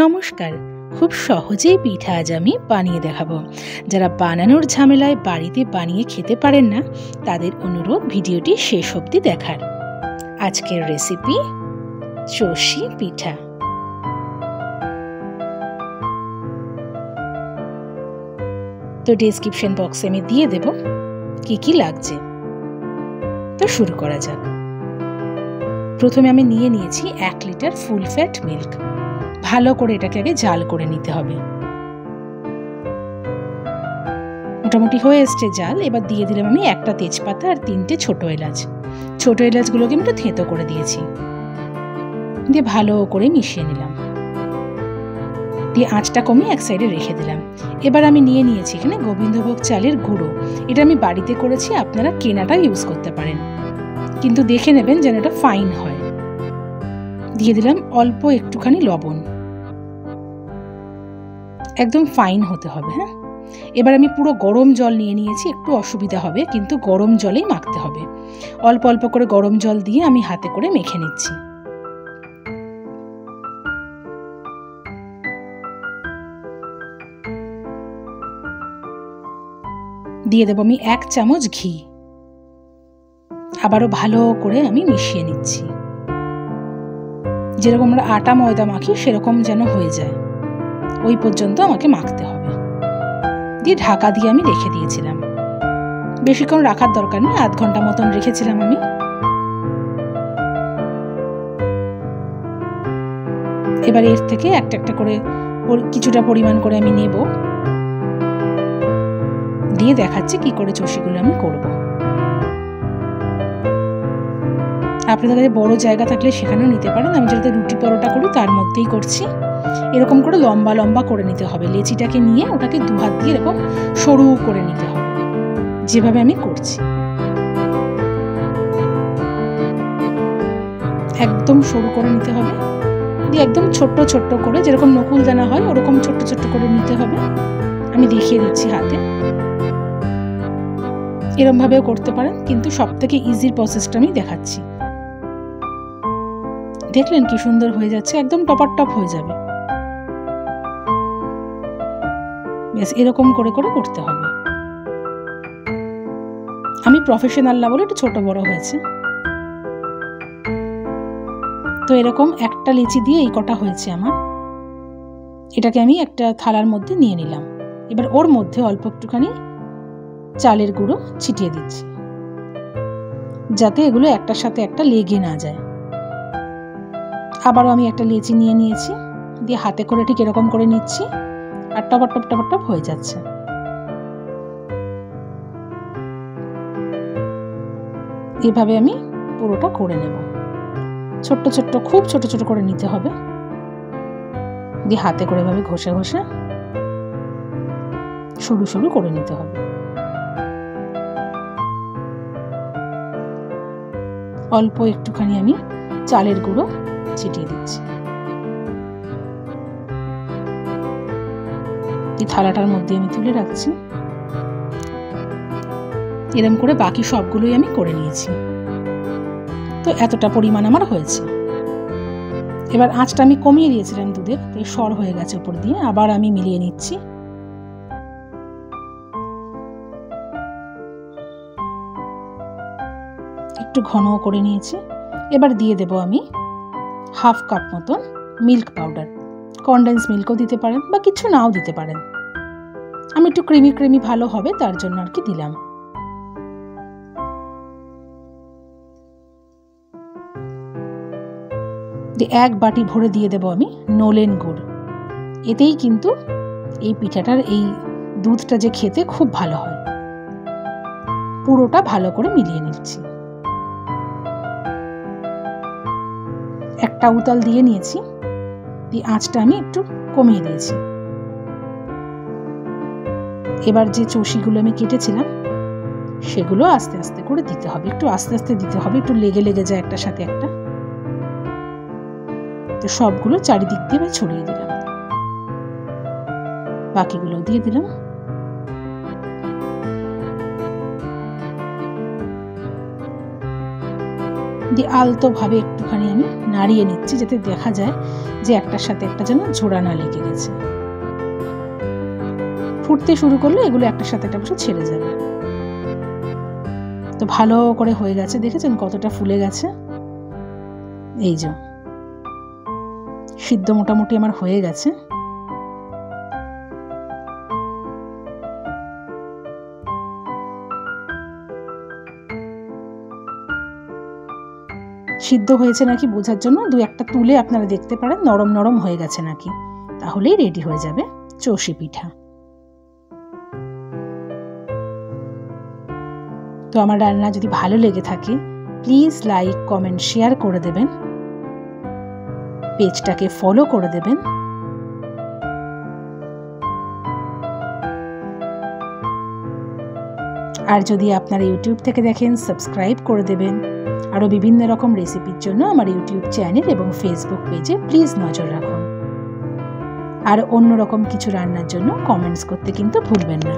নমস্কার। খুব সহজেই পিঠা আজ আমি বানিয়ে দেখাবো। যারা বানানোর ঝামেলায় বাড়িতে বানিয়ে খেতে পারেন না, তাদের অনুরোধ ভিডিওটি শেষ অবধি দেখার। আজকের রেসিপি চষি পিঠা। তো ডেসক্রিপশন বক্সে আমি দিয়ে দেব কি কি লাগছে। তো শুরু করা যাক। প্রথমে আমি নিয়েছি 1 লিটার ফুল ফ্যাট মিল্ক। ভালো করে এটাকে আগে জাল করে নিতে হবে। মোটামুটি হয়ে এসছে জাল। এবার দিয়ে দিলাম আমি একটা তেজপাতা আর 3টে ছোট এলাচ। ছোট এলাচগুলোকে আমি একটু থেঁতো করে দিয়েছি, দিয়ে ভালো করে মিশিয়ে নিলাম। দিয়ে আঁচটা কমিয়ে এক সাইডে রেখে দিলাম। এবার আমি নিয়েছি এখানে গোবিন্দভোগ চালের গুঁড়ো। এটা আমি বাড়িতে করেছি, আপনারা কেনাটা ইউজ করতে পারেন, কিন্তু দেখে নেবেন যেন এটা ফাইন হয়। দিয়ে দিলাম অল্প একটুখানি লবণ, একদম ফাইন হতে হবে। হ্যাঁ, এবার আমি পুরো গরম জল নিয়েছি। একটু অসুবিধা হবে, কিন্তু গরম জলেই মাখতে হবে। অল্প অল্প করে গরম জল দিয়ে আমি হাতে করে মেখে নিচ্ছি। দিয়ে দেব আমি 1 চামচ ঘি। আবারও ভালো করে আমি মিশিয়ে নিচ্ছি। যেরকম আমরা আটা ময়দা মাখি সেরকম যেন হয়ে যায়, ওই পর্যন্ত আমাকে মাখতে হবে। দিয়ে ঢাকা দিয়ে আমি রেখে দিয়েছিলাম। বেশিক্ষণ রাখার দরকার নেই, আধ ঘন্টা মতন রেখেছিলাম আমি। এবার এর থেকে একটা একটা করে কিছুটা পরিমাণ করে আমি নেব, দিয়ে দেখাচ্ছি কি করে চষিগুলো আমি করব। আপনাদের কাছে বড় জায়গা থাকলে সেখানেও নিতে পারেন। আমি যেটাতে রুটি পরোটা করি তার মধ্যেই করছি। এরকম করে লম্বা লম্বা করে নিতে হবে। লেচিটাকে নিয়ে ওটাকে 2 হাত দিয়ে এরকম সরু করে নিতে হবে, যেভাবে আমি করছি। একদম সরু করে নিতে হবে। দিয়ে একদম ছোট্ট ছোট্ট করে, যেরকম নকুলদানা হয় ওরকম ছোট্ট ছোট্ট করে নিতে হবে। আমি দেখিয়ে দিচ্ছি হাতে। এরকম ভাবেও করতে পারেন, কিন্তু সবথেকে ইজি প্রসেসটা আমি দেখাচ্ছি। দেখলেন কি সুন্দর হয়ে যাচ্ছে, একদম টপার টপ হয়ে যাবে। বেশ, এরকম করে করে করতে হবে। আমি প্রফেশনাল না বলে একটু ছোট বড় হয়েছে। তো এরকম একটা লেচি দিয়ে এই কটা হয়েছে আমার। এটাকে আমি একটা থালার মধ্যে নিয়ে নিলাম। এবার ওর মধ্যে অল্প একটুখানি চালের গুঁড়ো ছিটিয়ে দিচ্ছি, যাতে এগুলো একটার সাথে একটা লেগে না যায়। আবারও আমি একটা লেচি নিয়েছি, দিয়ে হাতে করে ঠিক এরকম করে নিচ্ছি, আর টপ টপ টপ টপ হয়ে যাচ্ছে। এভাবে আমি পুরোটা করে নেব। ছোট্ট ছোট্ট, খুব ছোট ছোট করে নিতে হবে। দিয়ে হাতে করে এভাবে ঘষে ঘষে সরু সরু করে নিতে হবে। অল্প একটুখানি আমি চালের গুঁড়ো ছিটিয়ে দিচ্ছি। এই থালাটার মধ্যে আমি তুলে রাখছি। এরকম করে বাকি সবগুলোই আমি করে নিয়েছি। তো এতটা পরিমাণ আমার হয়েছে। এবার আঁচটা আমি কমিয়ে দিয়েছিলাম দুধের, তো সর হয়ে গেছে উপর দিয়ে। আবার আমি মিলিয়ে নিচ্ছি। একটু ঘন করে নিয়েছি। এবার দিয়ে দেব আমি 1/2 কাপ মতন মিল্ক পাউডার। কনডেন্স মিল্কও দিতে পারেন বা কিছু নাও দিতে পারেন। আমি একটু ক্রিমি ক্রিমি ভালো হবে তার জন্য আর কি দিলাম। এক বাটি ভরে দিয়ে দেব আমি নলেন গুড়। এতেই কিন্তু এই পিঠাটার এই দুধটা যে খেতে খুব ভালো হয়। পুরোটা ভালো করে মিলিয়ে নিচ্ছি। একটা উতাল দিয়ে নিয়েছি, দিয়ে আঁচটা আমি একটু কমিয়ে দিয়েছি। এবার যে চষিগুলো আমি কেটেছিলাম সেগুলো আস্তে আস্তে করে দিতে হবে। একটু আস্তে আস্তে দিতে হবে, একটু লেগে লেগে যায় একটার সাথে একটা। তো সবগুলো চারিদিক দিয়ে ছড়িয়ে দিলাম। বাকিগুলো দিয়ে দিলাম। দিয়ে আলতোভাবে একটুখানি আমি নাড়িয়ে নিচ্ছি, যাতে দেখা যায় যে একটার সাথে একটা যেন জোড়া না লেগে গেছে। ফুটতে শুরু করলে এগুলো একটার সাথে একটা বসে ছেড়ে যাবে। তো ভালো করে হয়ে গেছে, দেখেছেন কতটা ফুলে গেছে। এই যে সিদ্ধ মোটামুটি আমার হয়ে গেছে। সিদ্ধ হয়েছে নাকি বোঝার জন্য দু একটা তুলে আপনারা দেখতে পারেন নরম নরম হয়ে গেছে নাকি, তাহলেই রেডি হয়ে যাবে চষি পিঠা। তো আমার রান্না যদি ভালো লেগে থাকে প্লিজ লাইক, কমেন্ট, শেয়ার করে দেবেন, পেজটাকে ফলো করে দেবেন। আর যদি আপনারা ইউটিউব থেকে দেখেন সাবস্ক্রাইব করে দেবেন। আরও বিভিন্ন রকম রেসিপির জন্য আমার ইউটিউব চ্যানেল এবং ফেসবুক পেজে প্লিজ নজর রাখুন। আর অন্য রকম কিছু রান্নার জন্য কমেন্টস করতে কিন্তু ভুলবেন না।